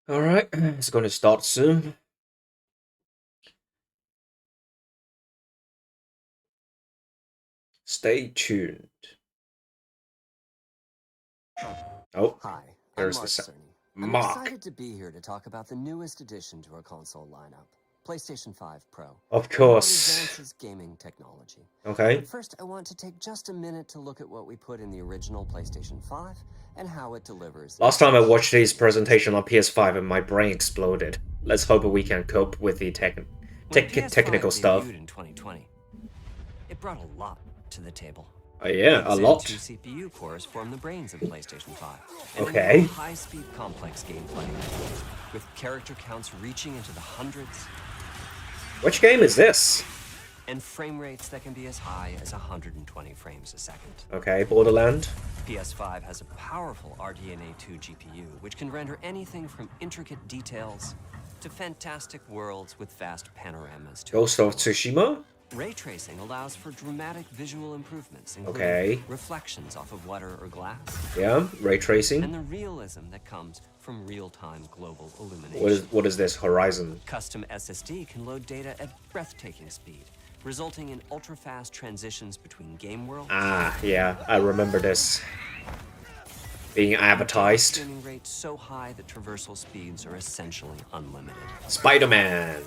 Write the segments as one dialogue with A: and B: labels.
A: Alright, it's going to start soon. Stay tuned. Oh,
B: Hi, I'm
A: there's the
B: Mark
A: sound.
B: Cerny. I'm
A: Mark.
B: excited to be here to talk about the newest addition to our console lineup, PlayStation 5 Pro,
A: Of
B: and how it
A: course.
B: advances gaming technology.
A: Okay.
B: But first, I want to take just a minute to look at what we put in the original PlayStation 5 and how it delivers.
A: Last time I watched this presentation on PS5 and my brain exploded. Let's hope we can cope with the
B: When
A: technical
B: PS5
A: stuff.
B: debuted in 2020, it brought a lot to the table.
A: Yeah,
B: Eight
A: a
B: Zen 2
A: lot.
B: CPU cores form the brains of PlayStation 5, and enable
A: Okay.
B: high-speed complex gameplay, with character counts reaching into the hundreds,
A: Which game is this?
B: and frame rates that can be as high as 120 frames a second.
A: Okay, Borderland.
B: PS5 has a powerful RDNA 2 GPU, which can render anything from intricate details to fantastic worlds with vast panoramas to
A: Ghost of
B: explore.
A: Tsushima?
B: Ray tracing allows for dramatic visual improvements, including
A: Okay.
B: reflections off of water or glass,
A: Yeah, ray tracing.
B: and the realism that comes from real-time global illumination.
A: What is this? Horizon?
B: Custom SSD can load data at breathtaking speed, resulting in ultra-fast transitions between game worlds.
A: Ah, yeah, I remember this being advertised.
B: Streaming rates so high that traversal speeds are essentially unlimited.
A: Spider-Man.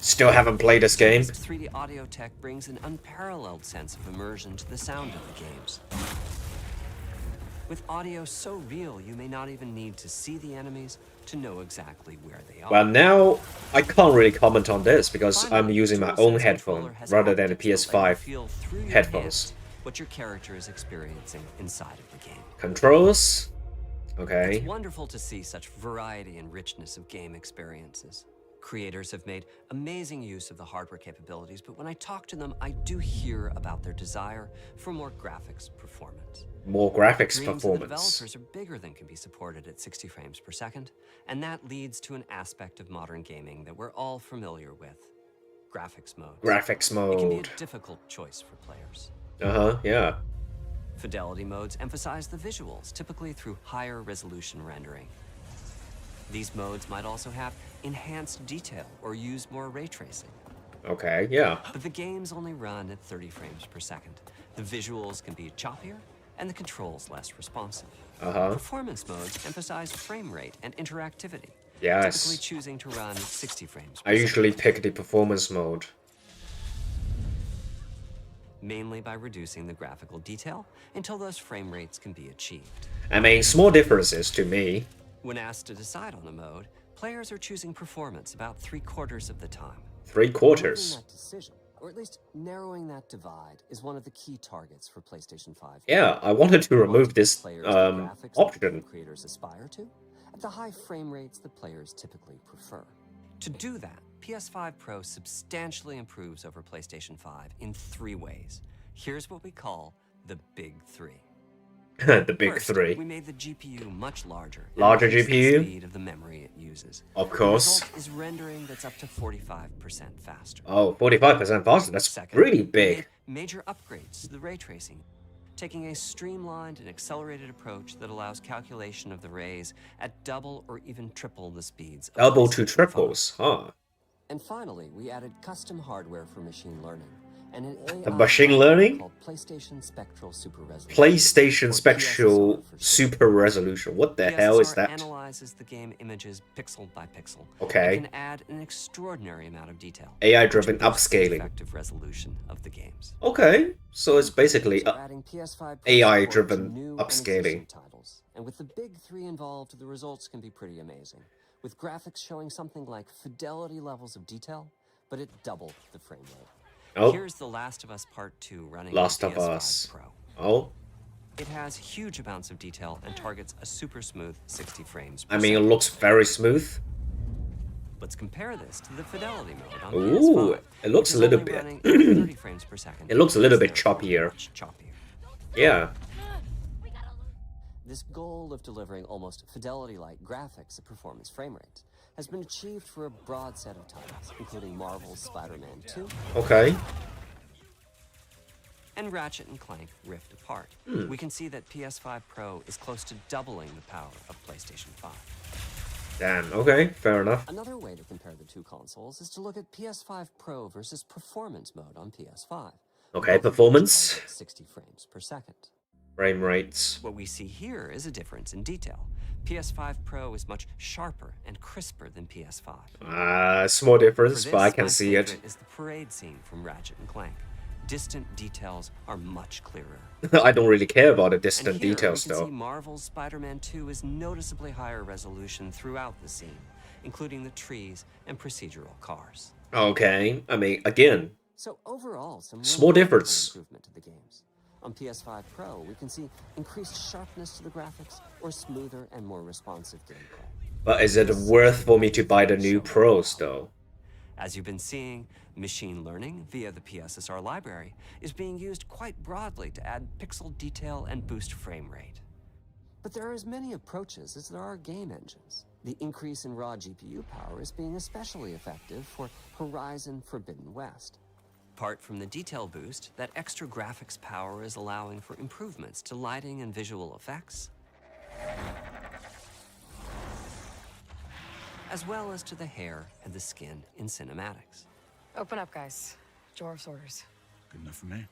A: Still haven't played this game.
B: 3D audio tech brings an unparalleled sense of immersion to the sound of the games. With audio so real, you may not even need to see the enemies to know exactly where they are.
A: Well, now I can't really comment on this because
B: Finally,
A: I'm using my own headphone rather than the PS5 headphones.
B: What your character is experiencing inside of the game.
A: Controls? Okay.
B: It's wonderful to see such variety and richness of game experiences. Creators have made amazing use of the hardware capabilities, but when I talk to them, I do hear about their desire for more graphics performance.
A: More graphics
B: Dreams of the
A: performance.
B: developers are bigger than can be supported at 60 frames per second, and that leads to an aspect of modern gaming that we're all familiar with: graphics modes.
A: Graphics
B: It can be
A: mode.
B: a difficult choice for players.
A: Uh-huh, yeah.
B: Fidelity modes emphasize the visuals, typically through higher resolution rendering. These modes might also have enhanced detail or use more ray tracing.
A: Okay, yeah.
B: But the games only run at 30 frames per second. The visuals can be choppier, and the controls less responsive.
A: Uh-huh.
B: Performance modes emphasize frame rate and interactivity,
A: Yes.
B: typically choosing to run at 60 frames per
A: I usually pick the performance mode.
B: mainly by reducing the graphical detail until those frame rates can be achieved.
A: I mean, small differences to me.
B: When asked to decide on a mode, players are choosing performance about 3/4 of the time.
A: 3/4.
B: Removing that decision, or at least narrowing that divide, is one of the key targets for PlayStation 5.
A: Yeah, I wanted to remove this
B: Players the graphics that game
A: option.
B: creators aspire to, at the high frame rates that players typically prefer. To do that, PS5 Pro substantially improves over PlayStation 5 in 3 ways. Here's what we call the Big 3.
A: The big
B: First,
A: three.
B: we made the GPU much larger. and
A: Larger
B: increased
A: GPU?
B: The speed of the memory it uses.
A: Of
B: The
A: course.
B: result is rendering that's up to 45% faster.
A: Oh, 45% faster. That's
B: Second,
A: really
B: we
A: big.
B: made major upgrades to the ray tracing, taking a streamlined and accelerated approach that allows calculation of the rays at double or even triple the speeds of
A: Double to
B: PlayStation 5.
A: triples, huh?
B: And finally, we added custom hardware for machine learning and an AI
A: The machine
B: library
A: learning?
B: called PlayStation Spectral Super Resolution.
A: PlayStation
B: or
A: Spectral
B: PSSR for short.
A: Super Resolution. What the hell is
B: PSSR
A: that?
B: analyzes the game images pixel by pixel.
A: Okay.
B: And can add an extraordinary amount of detail.
A: AI-driven
B: which boosts the
A: upscaling.
B: effective resolution of the games.
A: Okay, so it's basically
B: We're adding PS5 Pro
A: AI-driven
B: support to new and
A: upscaling.
B: existing titles. And with the big 3 involved, the results can be pretty amazing. With graphics showing something like fidelity levels of detail, but at double the frame rate.
A: Oh,
B: Here's The Last of Us Part 2 running
A: Last
B: on
A: of
B: PS5
A: Us.
B: Pro.
A: Oh,
B: It has huge amounts of detail and targets a super smooth 60 frames per
A: I mean, it
B: second.
A: looks very smooth.
B: Let's compare this to the fidelity mode on
A: Ooh,
B: PS5.
A: it looks
B: which
A: a
B: is
A: little
B: only
A: bit.
B: running at 30 frames per second.
A: It looks a little
B: and is
A: bit
B: therefore
A: choppier.
B: much choppier.
A: Yeah.
B: This goal of delivering almost fidelity-like graphics at performance frame rates has been achieved for a broad set of titles, including Marvel's Spider-Man 2,
A: Okay.
B: and Ratchet and Clank Rift Apart. We can see that PS5 Pro is close to doubling the power of PlayStation 5.
A: Damn, okay, fair enough.
B: Another way to compare the two consoles is to look at PS5 Pro versus performance mode on PS5.
A: Okay,
B: Both of which
A: performance.
B: target 60 frames per second.
A: Frame rates.
B: What we see here is a difference in detail. PS5 Pro is much sharper and crisper than PS5.
A: Small
B: For
A: difference,
B: this,
A: but I can
B: my
A: see it.
B: favorite is the parade scene from Ratchet and Clank. Distant details are much clearer.
A: I don't really care about the
B: And
A: distant
B: here
A: details,
B: we can
A: though.
B: see Marvel's Spider-Man 2 is noticeably higher resolution throughout the scene, including the trees and procedural cars.
A: Okay, I mean, again,
B: So overall, some
A: small
B: remarkable
A: difference.
B: improvement to the games. On PS5 Pro, we can see increased sharpness to the graphics or smoother and more responsive gameplay.
A: But is it worth for me to buy the new Pros, though?
B: As you've been seeing, machine learning via the PSSR library is being used quite broadly to add pixel detail and boost frame rate. But there are as many approaches as there are game engines. The increase in raw GPU power is being especially effective for Horizon Forbidden West. Apart from the detail boost, that extra graphics power is allowing for improvements to lighting and visual effects, as well as to the hair and the skin in cinematics.
C: Open up, guys. Jorv's orders.
D: Good enough for me.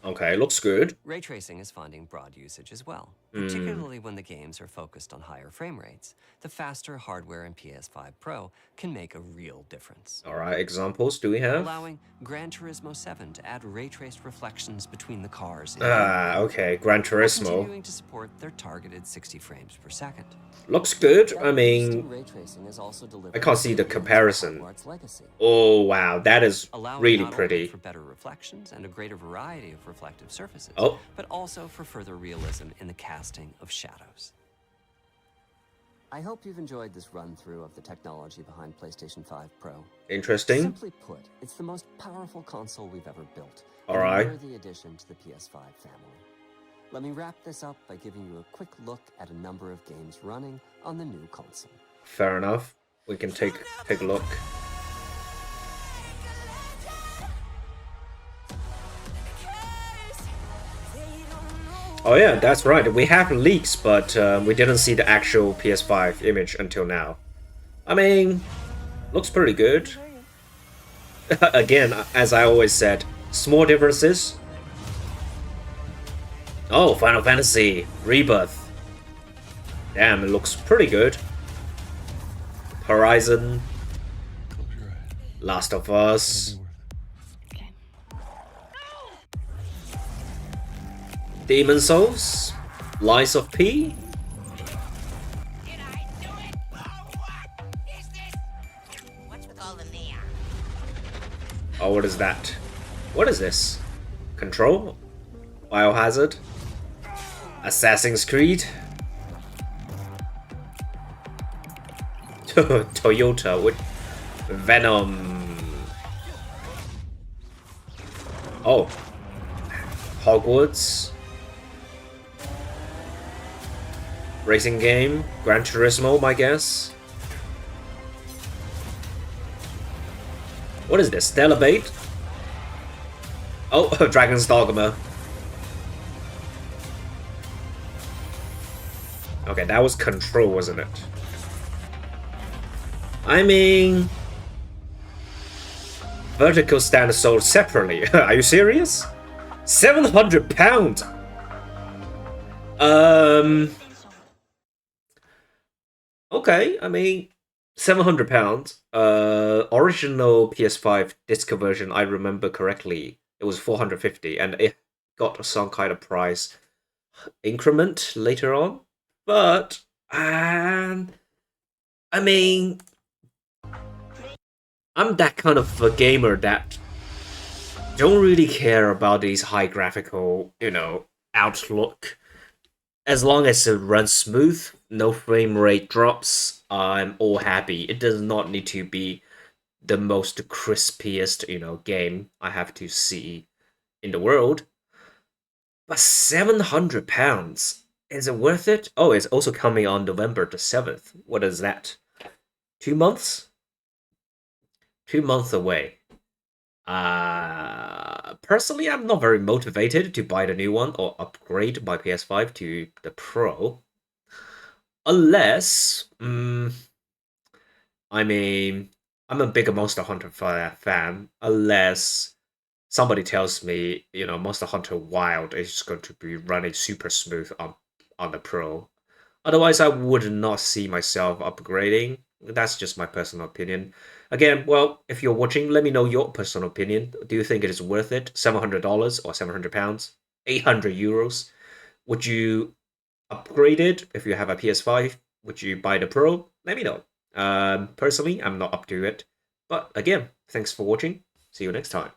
A: Okay, looks good.
B: Ray tracing is finding broad usage as well, particularly when the games are focused on higher frame rates. The faster hardware in PS5 Pro can make a real difference.
A: Alright, examples do we have?
B: Allowing Gran Turismo 7 to add ray-traced reflections between the cars.
A: Okay, Gran Turismo.
B: Continuing to support their targeted 60 frames per second.
A: Looks good,
B: That
A: I
B: boost
A: mean,
B: in ray tracing is also delivered
A: I can't see the
B: in
A: comparison.
B: Hogwarts Legacy,
A: Oh, wow, that is
B: allowing
A: really
B: not only
A: pretty.
B: for better reflections and a greater variety of reflective surfaces,
A: Oh.
B: but also for further realism in the casting of shadows. I hope you've enjoyed this run-through of the technology behind PlayStation 5 Pro.
A: Interesting.
B: Simply put, it's the most powerful console we've ever built, and
A: Alright.
B: a worthy addition to the PS5 family. Let me wrap this up by giving you a quick look at a number of games running on the new console.
A: Fair enough. We can take a look. Oh yeah, that's right. We have leaks, but we didn't see the actual PS5 image until now. I mean, looks pretty good. Again, as I always said, small differences. Oh, Final Fantasy Rebirth. Damn, it looks pretty good. Horizon,
D: Close your eyes.
A: Last of Us,
D: It'll be worth it.
C: Okay.
A: Demon Souls, Lies of P.
E: Did I do it? Oh, what is this? What's with all the neon?
A: Oh, what is that? What is this? Control? Biohazard? Assassin's Creed? Toyota with Venom. Oh. Hogwarts. Racing game. Gran Turismo, I guess. What is this? Stellar Bait? Oh, Dragon's Dogma. Okay, that was Control, wasn't it? I mean... Vertical stand sold separately. Are you serious? £700! Okay, I mean... £700. Original PS5 disc version, I remember correctly, it was 450, and it got some kind of price increment later on. But, I mean, I'm that kind of a gamer that don't really care about these high graphical, outlook. As long as it runs smooth, no frame rate drops, I'm all happy. It does not need to be the most crispiest, game I have to see in the world. But £700? Is it worth it? Oh, it's also coming on November the 7th. What is that? 2 months? 2 months away. Personally, I'm not very motivated to buy the new one or upgrade my PS5 to the Pro. Unless, I mean, I'm a bigger Monster Hunter fan. Unless somebody tells me, Monster Hunter Wild is going to be running super smooth on the Pro. Otherwise, I would not see myself upgrading. That's just my personal opinion. Again, well, if you're watching, let me know your personal opinion. Do you think it is worth it? $700 or £700? €800? Would you upgrade it if you have a PS5? Would you buy the Pro? Let me know. Personally, I'm not up to it. But again, thanks for watching. See you next time.